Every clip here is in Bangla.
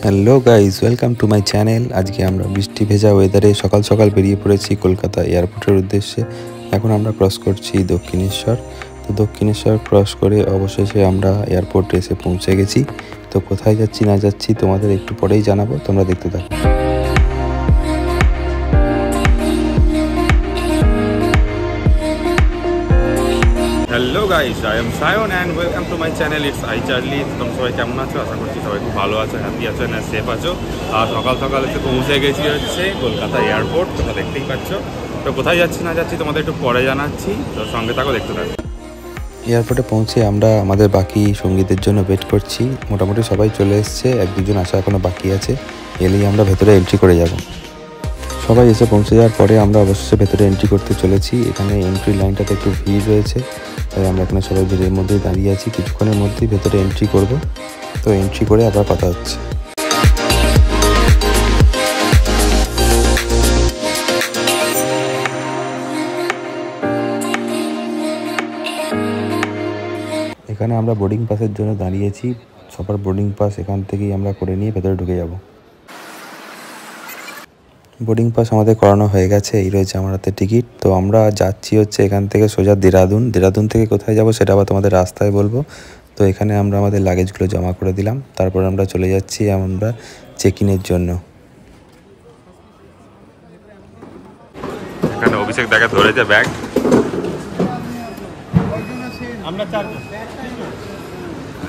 Hello guys, welcome to my channel. আজকে আমরা বৃষ্টি ভেজা ওয়েদারে সকাল সকাল বেরিয়ে পড়েছি কলকাতা এয়ারপোর্টের উদ্দেশ্যে। এখন আমরা ক্রস করছি দক্ষিণেশ্বর। তো দক্ষিণেশ্বর ক্রস করে অবশেষে আমরা এয়ারপোর্টে এসে পৌঁছে গেছি। তো কোথায় যাচ্ছি না যাচ্ছি তোমাদের একটু পরেই জানাবো, তোমরা দেখতে থাকো। Hello guys, I am Sayan and welcome to my channel it's I Charlie. তোমরা সবাই কেমন আছো? আশা করছি সবাই খুব ভালো আছো, হ্যাপি আছো না সেফ আছো। আর সকাল সকাল এসে পৌঁছে গেছি হচ্ছে কলকাতা এয়ারপোর্ট, তোমরা দেখতেই পাচ্ছ। তো কোথায় যাচ্ছি না যাচ্ছি তোমাদের একটু পরে জানাচ্ছি, তো সঙ্গে থাকো, দেখতে থাকো। এয়ারপোর্টে পৌঁছে আমরা আমাদের বাকি সঙ্গীদের জন্য ওয়েট করছি। মোটামুটি সবাই চলে এসছে, এক দুজন আসা এখনও বাকি আছে। এলেই আমরা ভেতরে এন্ট্রি করে যাব। সবাই এসে পৌঁছে যাওয়ার পরে আমরা অবশ্যই ভেতরে এন্ট্রি করতে চলেছি। এখানে এন্ট্রি লাইনটাতে একটু ভিড় রয়েছে, তাই আমরা এখানে সবাই ভিড়ের মধ্যেই দাঁড়িয়ে আছি। কিছুক্ষণের মধ্যেই ভেতরে এন্ট্রি করব। তো এন্ট্রি করে আবার কথা হচ্ছে। এখানে আমরা বোর্ডিং পাসের জন্য দাঁড়িয়েছি। সবার বোর্ডিং পাস এখান থেকেই আমরা করে নিয়ে ভেতরে ঢুকে যাব। বোর্ডিং পাস আমাদের করানো হয়ে গেছে, এই রয়েছে আমার হাতে টিকিট। তো আমরা যাচ্ছি হচ্ছে এখান থেকে সোজা দেরাদুন থেকে কোথায় যাব সেটা আবার তোমাদের রাস্তায় বলবো। তো এখানে আমরা আমাদের লাগেজগুলো জমা করে দিলাম, তারপর আমরা চলে যাচ্ছি আমরা চেক ইনের জন্য। এখানে অভিষেক দেখা ধরেছে ব্যাগ,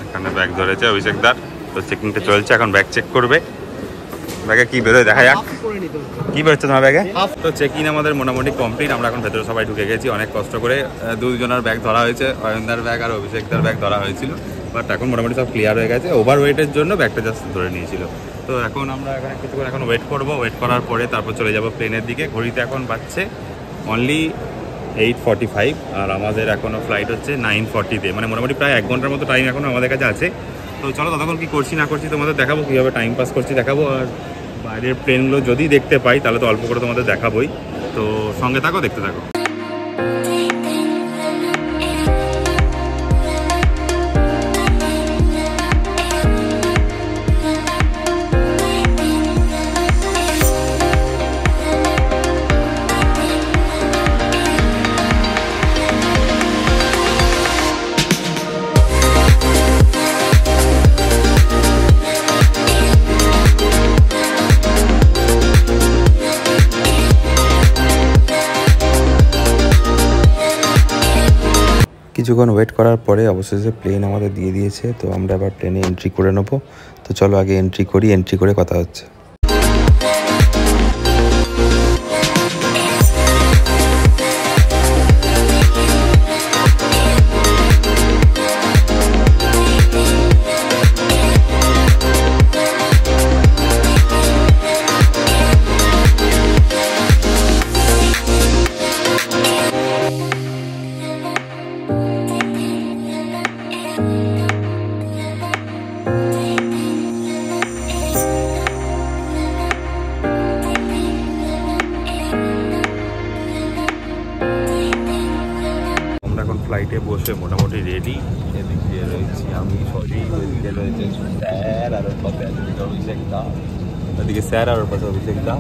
এখানে ব্যাগ ধরেছে অভিষেক দার। তো চেকিংটা চলছে, এখন ব্যাগ চেক করবে। ব্যাগে কি বেরোয় দেখা যাক, কি বেরোচ্ছে তোমার ব্যাগে। তো চেক ইন আমাদের মোটামুটি কমপ্লিট। আমরা এখন ভেতরে সবাই ঢুকে গেছি। অনেক কষ্ট করে দুজনের ব্যাগ ধরা হয়েছে, অয়নদার ব্যাগ আর অভিষেকদার ব্যাগ ধরা হয়েছিল, বাট এখন মোটামুটি সব ক্লিয়ার হয়ে গেছে। ওভার ওয়েটের জন্য ব্যাগটা জাস্ট ধরে নিয়েছিল। তো এখন আমরা এখানে কিছুক্ষণ এখন ওয়েট করবো। ওয়েট করার পরে তারপর চলে যাবো প্লেনের দিকে। ঘড়িতে এখন বাজছে অনলি 8:45 আর আমাদের এখনও ফ্লাইট হচ্ছে 9:40-তে, মানে মোটামুটি প্রায় 1 ঘন্টার মতো টাইম এখন আমাদের কাছে আছে। তো চলো ততক্ষণ কী করছি না করছি তোমাদের দেখাবো, কীভাবে টাইম পাস করছি দেখাবো। আর বাইরের প্লেনগুলো যদি দেখতে পাই তাহলে তো অল্প করে তোমাদের দেখাবোই। তো সঙ্গে থাকো, দেখতে থাকো। কিছুক্ষণ ওয়েট করার পরে অবশেষে প্লেন আমাদের দিয়ে দিয়েছে। তো আমরা আবার প্লেনে এন্ট্রি করে নেবো। তো চলো আগে এন্ট্রি করি, এন্ট্রি করে কথা হচ্ছে। ফ্লাইটে বসে মোটামুটি রেডি। এদিকে রয়েছি আমি, সরি, এদিকে রয়েছে স্যার আর ওর পাশে অভিষেক দা, ওদিকে স্যার আর ওর পাশে অভিষেক দা।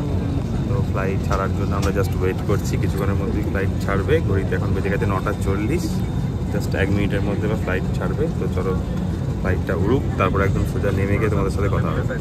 তো ফ্লাইট ছাড়ার জন্য আমরা জাস্ট ওয়েট করছি। কিছুক্ষণের মধ্যেই ফ্লাইট ছাড়বে। ঘড়িতে এখন বেজে গেছে 9:40, জাস্ট 1 মিনিটের মধ্যে ফ্লাইট ছাড়বে। তো চলো ফ্লাইটটা উড়ুক, তারপর একদম সোজা নেমে গিয়ে তোমাদের সাথে কথা হবে।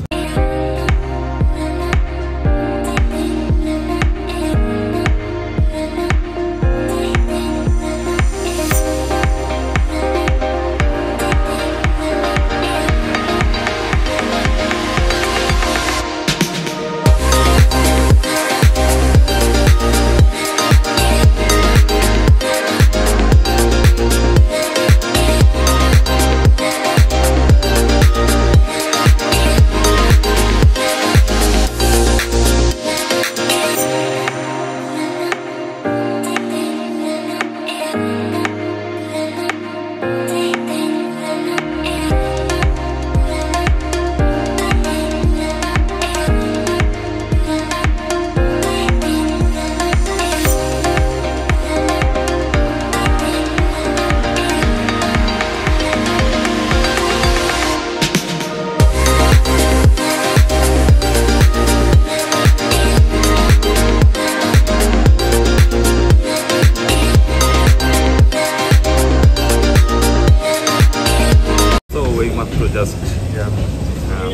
জাস্ট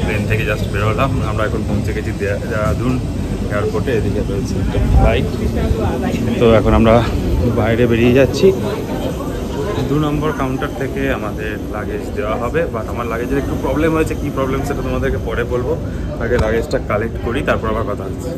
প্লেন থেকে জাস্ট বেরোলাম। আমরা এখন পৌঁছে গেছি দেহরাদুন এয়ারপোর্টে। এদিকে রয়েছে ফ্লাইট। তো এখন আমরা বাইরে বেরিয়ে যাচ্ছি। 2 নম্বর কাউন্টার থেকে আমাদের লাগেজ দেওয়া হবে। বাট আমার লাগেজের একটু প্রবলেম হয়েছে, কী প্রবলেম সেটা তোমাদেরকে পরে বলবো। আগে লাগেজটা কালেক্ট করি, তারপর আবার কথা হচ্ছে।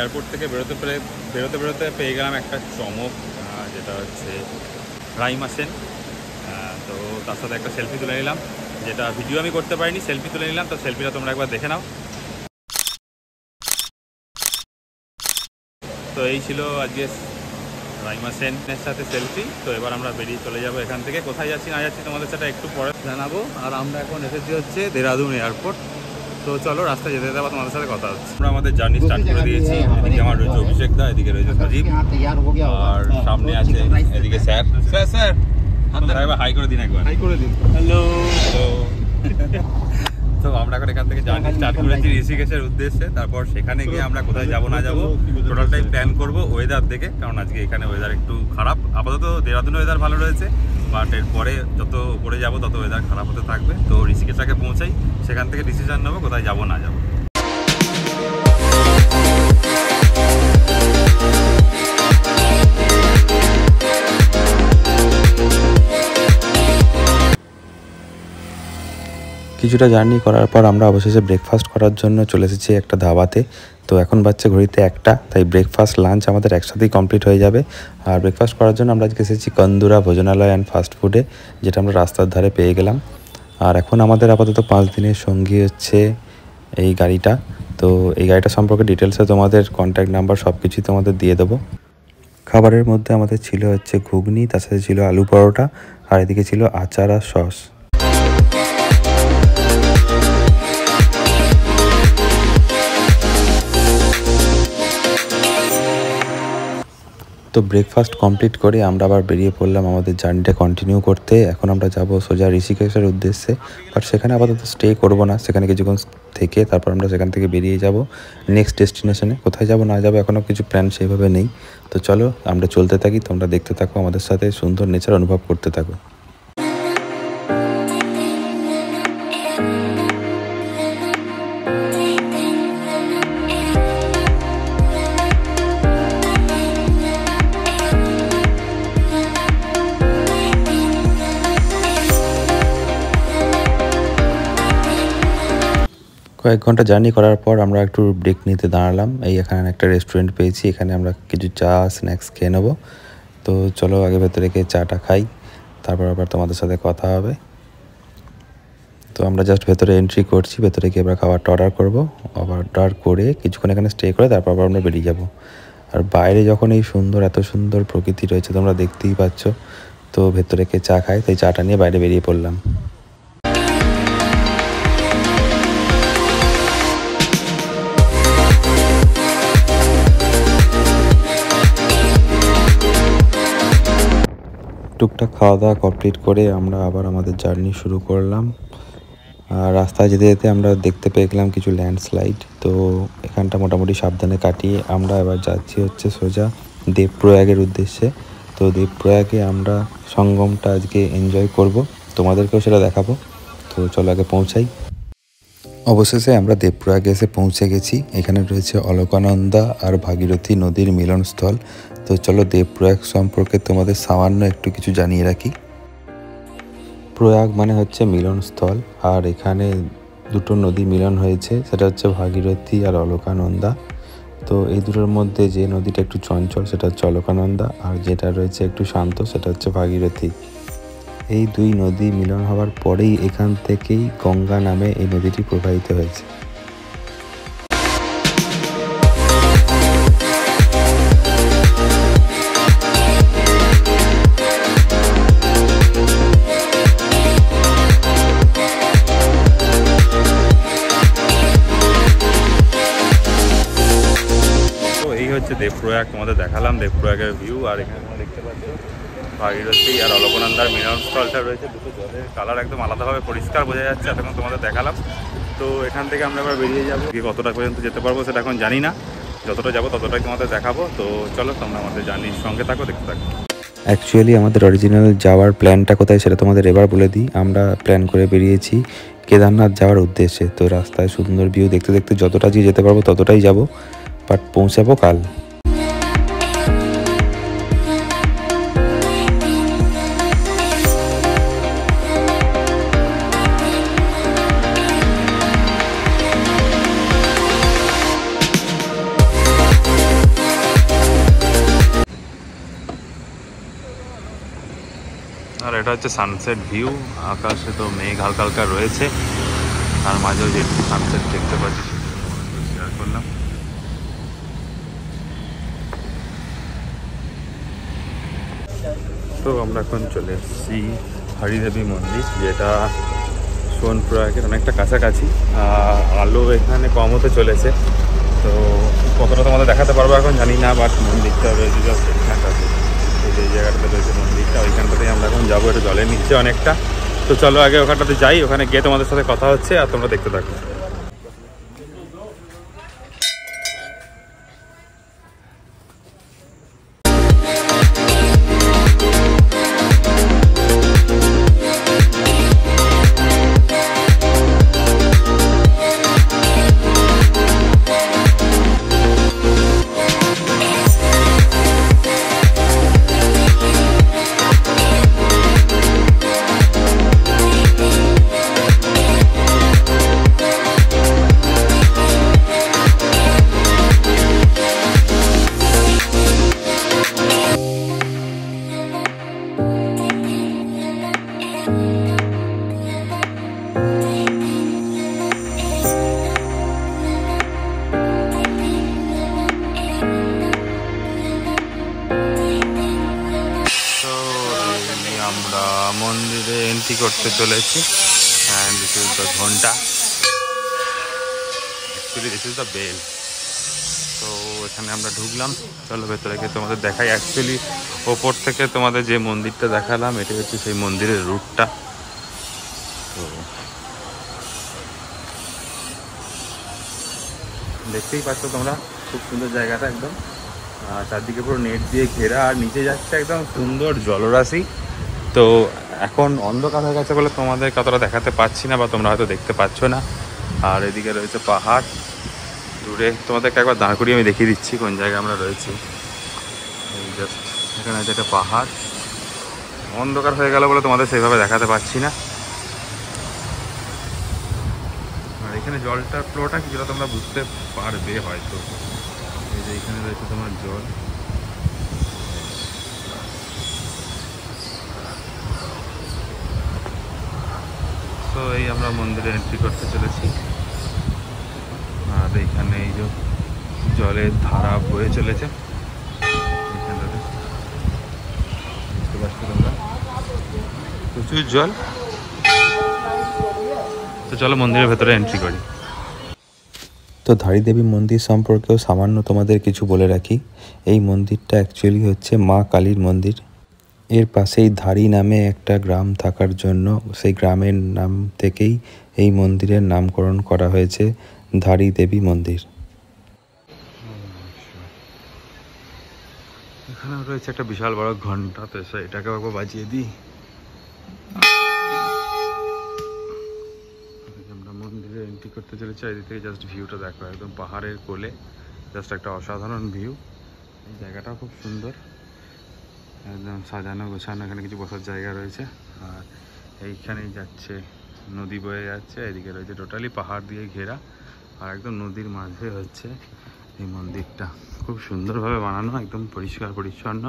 এয়ারপোর্ট থেকে বেরোতে পেয়ে গেলাম একটা চমক, যেটা হচ্ছে রাইমা সেন। তো তার সাথে একটা সেলফি তুলে নিলাম, যেটা ভিডিও আমি করতে পারিনি, সেলফি তুলে নিলাম। তো সেলফিটা তোমরা একবার দেখে নাও। তো এই ছিল আজকে রাইমা সেনের সাথে সেলফি। তো এবার আমরা বেরিয়ে চলে যাবো এখান থেকে। কোথায় যাচ্ছি না যাচ্ছি তোমাদের সাথে একটু পরে জানাবো। আর আমরা এখন এসেছি হচ্ছে দেহরাদুন এয়ারপোর্ট। তো চলো রাস্তায় যেতে যেতে আবার তোমাদের সাথে কথা হচ্ছে। আমরা আমাদের জার্নি স্টার্ট করে দিয়েছি। এদিকে আমার রয়েছে অভিষেক দা, এদিকে রয়েছে সজীব, আর সামনে আছে এদিকে স্যার। স্যার হাই করে দিন একবার। হাই করে দিন। হ্যালো। তো আমরা এখন এখান থেকে জার্নি স্টার্ট করেছি ঋষিকেশের উদ্দেশ্যে। তারপর সেখানে গিয়ে আমরা কোথায় যাবো না যাবো টোটালটাই প্ল্যান করবো ওয়েদার দেখে। কারণ আজকে এখানে ওয়েদার একটু খারাপ। আপাতত দেহরাদুনে ওয়েদার ভালো রয়েছে, বাট এরপরে যত উপরে যাবো তত ওয়েদার খারাপ হতে থাকবে। তো ঋষিকেশ আগে পৌঁছাই, সেখান থেকে ডিসিশন নেবো কোথায় যাবো না যাবো। কিছুটা জার্নি করার পর আমরা অবশেষে ব্রেকফাস্ট করার জন্য চলে এসেছি একটা ধাবাতে। তো এখন বাচ্চা ঘড়িতে 1টা, তাই ব্রেকফাস্ট লাঞ্চ আমাদের একসাথেই কমপ্লিট হয়ে যাবে। আর ব্রেকফাস্ট করার জন্য আমরা আজকে এসেছি কন্দুরা ভোজনালয় অ্যান্ড ফাস্ট ফুডে, যেটা আমরা রাস্তার ধারে পেয়ে গেলাম। আর এখন আমাদের আপাতত 5 দিনের সঙ্গী হচ্ছে এই গাড়িটা। তো এই গাড়িটা সম্পর্কে ডিটেলসে তোমাদের কন্ট্যাক্ট নাম্বার সব কিছুই তোমাদের দিয়ে দেবো। খাবারের মধ্যে আমাদের ছিল হচ্ছে ঘুগনি, তার সাথে ছিল আলু পরোটা, আর এদিকে ছিল আচার আর সস। তো ব্রেকফাস্ট কমপ্লিট করে আমরা আবার বেরিয়ে পড়লাম আমাদের জার্নিটা কন্টিনিউ করতে। এখন আমরা যাব সোজা ঋষিকেশের উদ্দেশ্যে। বাট সেখানে আপাতত স্টে করব না, সেখানে কিছুক্ষণ থেকে তারপর আমরা সেখান থেকে বেরিয়ে যাব নেক্সট ডেস্টিনেশনে। কোথায় যাব না যাবো এখনও কিছু প্ল্যান সেইভাবে নেই। তো চলো আমরা চলতে থাকি, তোমরা দেখতে থাকো, আমাদের সাথে সুন্দর নেচার অনুভব করতে থাকো। কয়েক ঘন্টা জার্নি করার পর আমরা একটু ব্রেক নিতে দাঁড়ালাম। এখানে একটা রেস্টুরেন্ট পেয়েছি, এখানে আমরা কিছু চা স্ন্যাক্স খেয়ে নেবো। তো চলো আগে ভেতরে গিয়ে চাটা খাই, তারপর আবার তোমাদের সাথে কথা হবে। তো আমরা জাস্ট ভেতরে এন্ট্রি করছি, ভেতরে গিয়ে আমরা খাবারটা অর্ডার করবো। অর্ডার করে কিছুক্ষণ এখানে স্টে করে তারপর আবার আমরা বেরিয়ে যাব। আর বাইরে যখন এই সুন্দর এত সুন্দর প্রকৃতি রয়েছে তোমরা দেখতেই পাচ্ছ। তো ভেতরে গিয়ে চা খাই, তাই চাটা নিয়ে বাইরে বেরিয়ে পড়লাম। টুকটাক খাওয়া দাওয়া কমপ্লিট করে আমরা আবার আমাদের জার্নি শুরু করলাম। আর রাস্তায় যেতে যেতে আমরা দেখতে পেয়ে গেলাম কিছু ল্যান্ডস্লাইড। তো এখানটা মোটামুটি সাবধানে কাটিয়ে আমরা এবার যাচ্ছি হচ্ছে সোজা দেবপ্রয়াগের উদ্দেশ্যে। তো দেবপ্রয়াগে আমরা সঙ্গমটা আজকে এনজয় করব, তোমাদেরকেও সেটা দেখাবো। তো চলো আগে পৌঁছাই। অবশেষে আমরা দেবপ্রয়াগে এসে পৌঁছে গেছি। এখানে রয়েছে অলকানন্দা আর ভাগীরথী নদীর মিলনস্থল। তো চলো দেবপ্রয়াগ সম্পর্কে তোমাদের সামান্য একটু কিছু জানিয়ে রাখি। প্রয়াগ মানে হচ্ছে মিলনস্থল, আর এখানে দুটো নদী মিলন হয়েছে, সেটা হচ্ছে ভাগীরথী আর অলকানন্দা। তো এই দুটোর মধ্যে যে নদীটা একটু চঞ্চল সেটা হচ্ছে অলকানন্দা, আর যেটা রয়েছে একটু শান্ত সেটা হচ্ছে ভাগীরথী। এই দুই নদী মিলন হওয়ার পরেই এখান থেকেই গঙ্গা নামে এই নদীটি প্রবাহিত হয়েছে। দেবপ্রয়াগ তোমাদের দেখালাম, দেবপ্রয়াগের ভিউ। আর এখানে তোমরা দেখতে পাচ্ছ ভাগীরথী আর অলকানন্দার মিলনস্থলটা রয়েছে। দুটো জলের কালার একদম আলাদাভাবে পরিষ্কার বোঝা যাচ্ছে, এখন তোমাদের দেখালাম। তো এখান থেকে আমরা এবার বেরিয়ে যাবো, কতটা পর্যন্ত যেতে পারবো সেটা এখন জানি না, যতটা যাবো ততটাই তোমাদের দেখাবো। তো চলো তোমরা আমাদের জার্নির সঙ্গে থাকো, দেখতে থাকো। অ্যাকচুয়ালি আমাদের অরিজিনাল যাওয়ার প্ল্যানটা কোথায় সেটা তোমাদের এবার বলে দিই। আমরা প্ল্যান করে বেরিয়েছি কেদারনাথ যাওয়ার উদ্দেশ্যে। তো রাস্তায় সুন্দর ভিউ দেখতে দেখতে যতটা যেতে পারবো ততটাই যাব, বাট পৌঁছাবো কাল। আর এটা হচ্ছে সানসেট ভিউ। আকাশে তো মেঘ হালকা হালকা রয়েছে, আর মাঝেও যে সানসেট দেখতে পাচ্ছি শেয়ার করলাম। তো আমরা এখন চলে এসেছি হরিদেবী মন্দির, যেটা সোনপ্রয়াগের অনেকটা কাছাকাছি। আলো এখানে কম হতে চলেছে, তো কতটা তোমাদের দেখাতে পারবো এখন জানি না, বাট মন্দিরটা রয়েছে জাস্ট এখানটাতে। এই যে জায়গাটাতে রয়েছে মন্দিরটা, ওইখানটাতেই আমরা এখন যাবো। এটা জলের নিচে অনেকটা। তো চলো আগে ওখানটাতে যাই, ওখানে গিয়ে তোমাদের সাথে কথা হচ্ছে, আর তোমরা দেখতে থাকো। আমরা মন্দিরে এন্ট্রি করতে চলেছি, and this is the ghanta, actually this is the bell. তো এখানে আমরা ঢুকলাম, চলো ভেতরে গিয়ে তোমাদের দেখাই। অ্যাকচুয়ালি ওপর থেকে তোমাদের যে মন্দিরটা দেখালাম এটা হচ্ছে সেই মন্দিরের রুটটা। তো দেখতেই পাচ্ছ তোমরা, খুব সুন্দর জায়গাটা একদম, চারদিকে পুরো নেট দিয়ে ঘেরা, আর নিচে যাচ্ছে একদম সুন্দর জলরাশি। তো এখন অন্ধকার হয়ে গেছে বলে তোমাদের কতটা দেখাতে পাচ্ছি না, বা তোমরা হয়তো দেখতে পাচ্ছ না। আর এদিকে রয়েছে পাহাড় দূরে, তোমাদেরকে একবার দাঁড় করিয়ে আমি দেখিয়ে দিচ্ছি কোন জায়গায় আমরা রয়েছি। এই জাস্ট এখানে আছে একটা পাহাড়, অন্ধকার হয়ে গেল বলে তোমাদের সেইভাবে দেখাতে পাচ্ছি না। আর এখানে জলটার ফ্লোটা কিছুটা তোমরা বুঝতে পারবে হয়তো। এই যে এখানে রয়েছে তোমার জল, তো এই আমরা মন্দিরে এন্ট্রি করতে চলেছি। আর এইখানে এই যে জলের ধারা বয়ে চলেছে, এইখানটাতে বুঝতে পারছো তোমরা, প্রচুর জল। তো চলো মন্দিরের ভেতরে এন্ট্রি করি। তো ধারী দেবী মন্দির সম্পর্কেও সামান্য তোমাদের কিছু বলে রাখি। এই মন্দিরটা অ্যাকচুয়ালি হচ্ছে মা কালীর মন্দির। এর পাশেই ধারী নামে একটা গ্রাম থাকার জন্য সেই গ্রামের নাম থেকেই এই মন্দিরের নামকরণ করা হয়েছে ধারী দেবী মন্দির। এখানে রয়েছে একটা বিশাল বড় ঘন্টা, তো এটাকে একবার বাজিয়ে দিই। আমরা মন্দিরে এন্ট্রি করতে চলেছি, এদিক থেকে জাস্ট ভিউটা দেখো, একদম পাহাড়ের কোলে, জাস্ট একটা অসাধারণ ভিউ। এই জায়গাটাও খুব সুন্দর, একদম সাজানো গোছানো, এখানে কিছু বসার জায়গা রয়েছে। আর এইখানেই যাচ্ছে, নদী বয়ে যাচ্ছে, এদিকে রয়েছে টোটালি পাহাড় দিয়ে ঘেরা, আর একদম নদীর মাঝে হচ্ছে এই মন্দিরটা। খুব সুন্দরভাবে বানানো, একদম পরিষ্কার পরিচ্ছন্ন।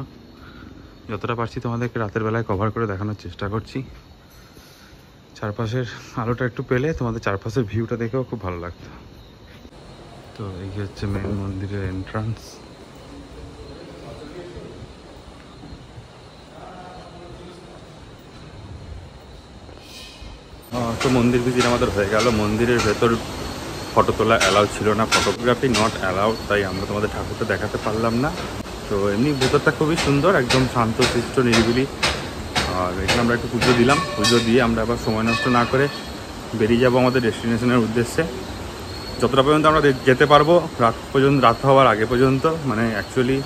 যতটা পারছি তোমাদেরকে রাতের বেলায় কভার করে দেখানোর চেষ্টা করছি। চারপাশের আলোটা একটু পেলে তোমাদের চারপাশের ভিউটা দেখেও খুব ভালো লাগতো। তো এই হচ্ছে মেন মন্দিরের এন্ট্রান্স। তো মন্দির ভিজিট আমাদের হয়ে গেল। মন্দিরের ভেতর ফটো তোলা অ্যালাউ ছিল না, ফটোগ্রাফি নট অ্যালাউড, তাই আমরা তোমাদের ঠাকুরটা দেখাতে পারলাম না। তো এমনি ভেতরটা খুবই সুন্দর, একদম শান্ত শিষ্ট নিরিবিলি। আর এখানে আমরা একটু পুজো দিলাম, পুজো দিয়ে আমরা আবার সময় নষ্ট না করে বেরিয়ে যাবো আমাদের ডেস্টিনেশনের উদ্দেশ্যে। যতটা পর্যন্ত আমরা যেতে পারবো রাত হওয়ার আগে পর্যন্ত, মানে অ্যাকচুয়ালি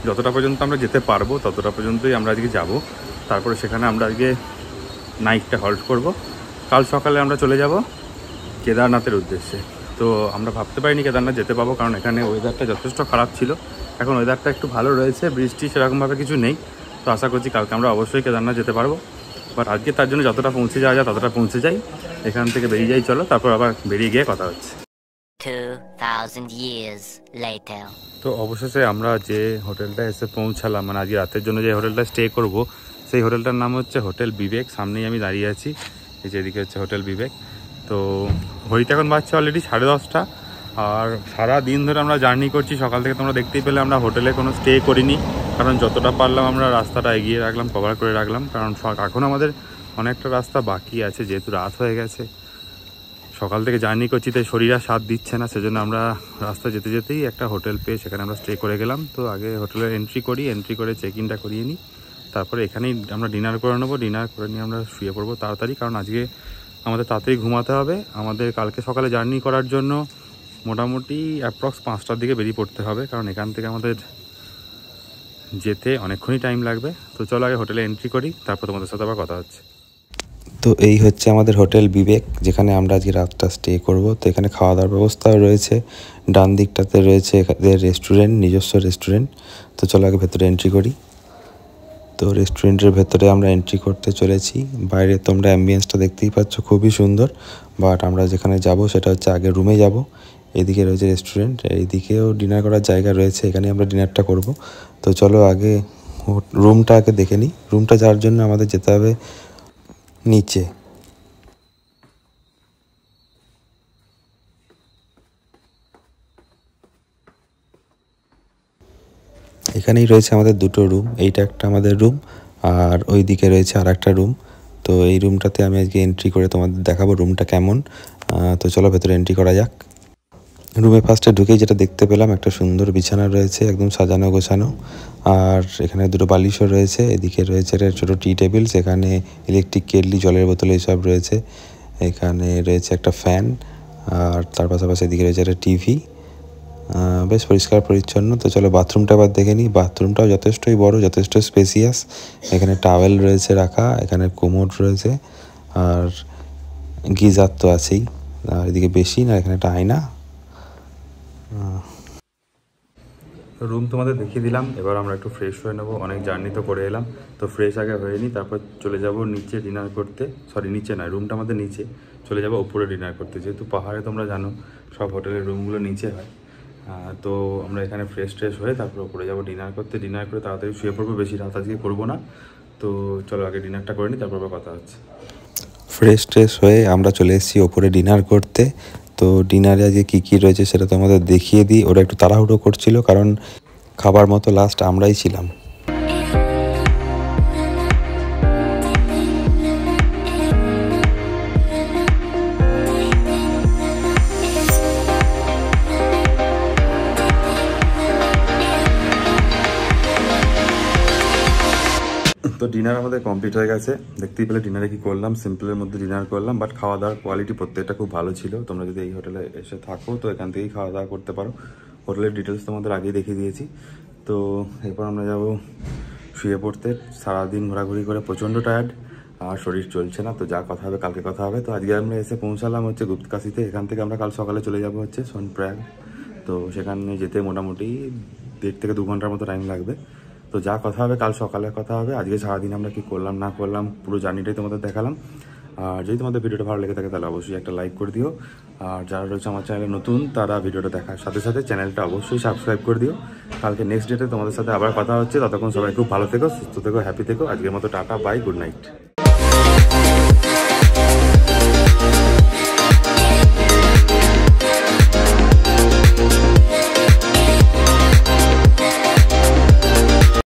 যতটা পর্যন্ত আমরা যেতে পারবো ততটা পর্যন্তই আমরা আজকে যাব। তারপরে সেখানে আমরা আজকে নাইটটা হল্ট করব। কাল সকালে আমরা চলে যাব কেদারনাথের উদ্দেশ্যে। তো আমরা ভাবতে পারিনি কেদারনাথ যেতে পাবো, কারণ এখানে ওয়েদারটা যথেষ্ট খারাপ ছিল। এখন ওয়েদারটা একটু ভালো রয়েছে, বৃষ্টি সেরকমভাবে কিছু নেই। তো আশা করছি কালকে আমরা অবশ্যই কেদারনাথ যেতে পারবো। বাট আজকে তার জন্য যতটা পৌঁছে যাওয়া যায় ততটা পৌঁছে যাই, এখান থেকে বেরিয়ে যাই। চলো, তারপর আবার বেরিয়ে গিয়ে কথা হচ্ছে। 2000 years later. তো অবশেষে আমরা যে হোটেলটা এসে পৌঁছালাম, মানে আজকে রাতের জন্য যে হোটেলটা স্টে করব, সেই হোটেলটার নাম হচ্ছে হোটেল বিবেক। সামনেই আমি দাঁড়িয়ে আছি, এই যে এদিকে হচ্ছে হোটেল বিবেক। তো ঘড়িতে এখন বাজছে অলরেডি 10:30। আর সারা দিন ধরে আমরা জার্নি করছি, সকাল থেকে তোমরা দেখতেই পেলে আমরা হোটেলে কোনো স্টে করিনি, কারণ যতটা পারলাম আমরা রাস্তাটা এগিয়ে রাখলাম, কভার করে রাখলাম। কারণ এখন আমাদের অনেকটা রাস্তা বাকি আছে, যেহেতু রাত হয়ে গেছে। সকাল থেকে জার্নি করছি, তাই শরীর আর সাথ দিচ্ছে না, সেজন্য আমরা রাস্তা যেতে যেতেই একটা হোটেল পেয়ে সেখানে আমরা স্টে করে গেলাম। তো আগে হোটেলে এন্ট্রি করে চেক ইনটা করিয়ে নিই, তারপরে এখানেই আমরা ডিনার করে নেবো। ডিনার করে নিয়ে আমরা শুয়ে পড়বো তাড়াতাড়ি, কারণ আজকে আমাদের তাড়াতাড়ি ঘুমাতে হবে। আমাদের কালকে সকালে জার্নি করার জন্য মোটামুটি অ্যাপ্রক্স 5টার দিকে বেরিয়ে পড়তে হবে, কারণ এখান থেকে আমাদের যেতে অনেকক্ষণই টাইম লাগবে। তো চলো আগে হোটেলে এন্ট্রি করি, তারপর তোমাদের সাথে আবার কথা হচ্ছে। তো এই হচ্ছে আমাদের হোটেল বিবেক, যেখানে আমরা আজকে রাতটা স্টে করব। তো এখানে খাওয়া দাওয়ার ব্যবস্থাও রয়েছে, ডান দিকটাতে রয়েছে এদের রেস্টুরেন্ট, নিজস্ব রেস্টুরেন্ট। তো চলো আগে ভেতরে এন্ট্রি করি। তো রেস্টুরেন্টের ভেতরে আমরা এন্ট্রি করতে চলেছি। বাইরে তোমরা অ্যাম্বিয়েন্সটা দেখতেই পাচ্ছ, খুবই সুন্দর। বাট আমরা যেখানে যাব সেটা হচ্ছে আগে রুমে যাব। এদিকে রয়েছে রেস্টুরেন্ট, এইদিকেও ডিনার করার জায়গা রয়েছে, এখানে আমরা ডিনারটা করব। তো চলো আগে রুমটা আগে দেখে নিই। রুমটা যাওয়ার জন্য আমাদের যেতে হবে নিচে। এখানেই রয়েছে আমাদের দুটো রুম, এইটা একটা আমাদের রুম, আর ওই দিকে রয়েছে আর একটা রুম। তো এই রুমটাতে আমি আজকে এন্ট্রি করে তোমাদের দেখাবো রুমটা কেমন। তো চলো ভেতরে এন্ট্রি করা যাক। রুমে ফার্স্টে ঢুকেই যেটা দেখতে পেলাম, একটা সুন্দর বিছানা রয়েছে, একদম সাজানো গোছানো। আর এখানে দুটো বালিশও রয়েছে। এদিকে রয়েছে একটা ছোটো টি টেবিল, সেখানে ইলেকট্রিক কেটলি, জলের বোতল এইসব রয়েছে। এখানে রয়েছে একটা ফ্যান, আর তার পাশাপাশি এদিকে রয়েছে একটা টিভি। বেশ পরিষ্কার পরিচ্ছন্ন। তো চলো বাথরুমটা আবার দেখে নিই। বাথরুমটাও যথেষ্টই বড়, যথেষ্ট স্পেসিয়াস। এখানে টাওয়েল রয়েছে রাখা, এখানে কোমোড রয়েছে, আর গিজার তো আছেই। আর এদিকে বেসিন, আর এখানে একটা আয়না। রুম তোমাদের দেখিয়ে দিলাম, এবার আমরা একটু ফ্রেশ হয়ে নেবো। অনেক জার্নি তো করে এলাম, তো ফ্রেশ আগে হয়ে নিই, তারপর চলে যাব নিচে ডিনার করতে। সরি, নিচে নয়, রুমটা আমাদের নিচে। চলে যাব উপরে ডিনার করতে, যেহেতু পাহাড়ে তোমরা জানো সব হোটেলের রুমগুলো নিচে হয়। তো আমরা এখানে ফ্রেশ হয়ে তারপর উপরে যাব ডিনার করতে। ডিনার করে তাড়াতাড়ি শুয়ে পড়বো, বেশি রাত আজকে করবো না। তো চলো আগে ডিনারটা করে নিই, তারপর কথা হচ্ছে। ফ্রেশ হয়ে আমরা চলে এসেছি ওপরে ডিনার করতে। তো ডিনারে আজকে কী কী রয়েছে সেটা তো আমাদের দেখিয়ে দিই। ওরা একটু তাড়াহুড়ো করছিল, কারণ খাবার মতো লাস্ট আমরাই ছিলাম। তো ডিনার আমাদের কমপ্লিট হয়ে গেছে। দেখতেই পেলে ডিনারে কি করলাম, সিম্পলের মধ্যে ডিনার করলাম। বাট খাওয়া দাওয়ার কোয়ালিটি প্রত্যেকটা খুব ভালো ছিল। তোমরা যদি এই হোটেলে এসে থাকো তো এখান থেকেই খাওয়া দাওয়া করতে পারো। হোটেলের ডিটেলস তোমাদের আগেই দেখিয়ে দিয়েছি। তো এরপর আমরা যাব শুয়ে পড়তে। সারাদিন ঘোরাঘুরি করে প্রচণ্ড টায়ার্ড, আর শরীর চলছে না। তো যা কথা হবে কালকে কথা হবে। তো আজকে আমরা এসে পৌঁছালাম হচ্ছে গুপ্তকাশিতে। এখান থেকে আমরা কাল সকালে চলে যাব হচ্ছে সোনপ্রয়াগ। তো সেখানে যেতে মোটামুটি 1.5 থেকে 2 ঘন্টার মতো টাইম লাগবে। তো যা কথা হবে কাল সকালে কথা হবে। আজকে সারাদিন আমরা কি করলাম না করলাম পুরো জার্নিটাই তোমাদের দেখালাম। আর যদি তোমাদের ভিডিওটা ভালো লেগে থাকে তাহলে অবশ্যই একটা লাইক করে দিও। আর যারা রয়েছে আমার চ্যানেলে নতুন তারা ভিডিওটা দেখার সাথে সাথে চ্যানেলটা অবশ্যই সাবস্ক্রাইব করে দিও। কালকে নেক্সট ডেটে তোমাদের সাথে আবার কথা হচ্ছে। ততক্ষণ সবাই খুব ভালো থেকো, সুস্থ থেকো, হ্যাপি থেকো। আজকের মতো টাটা, বাই, গুড নাইট।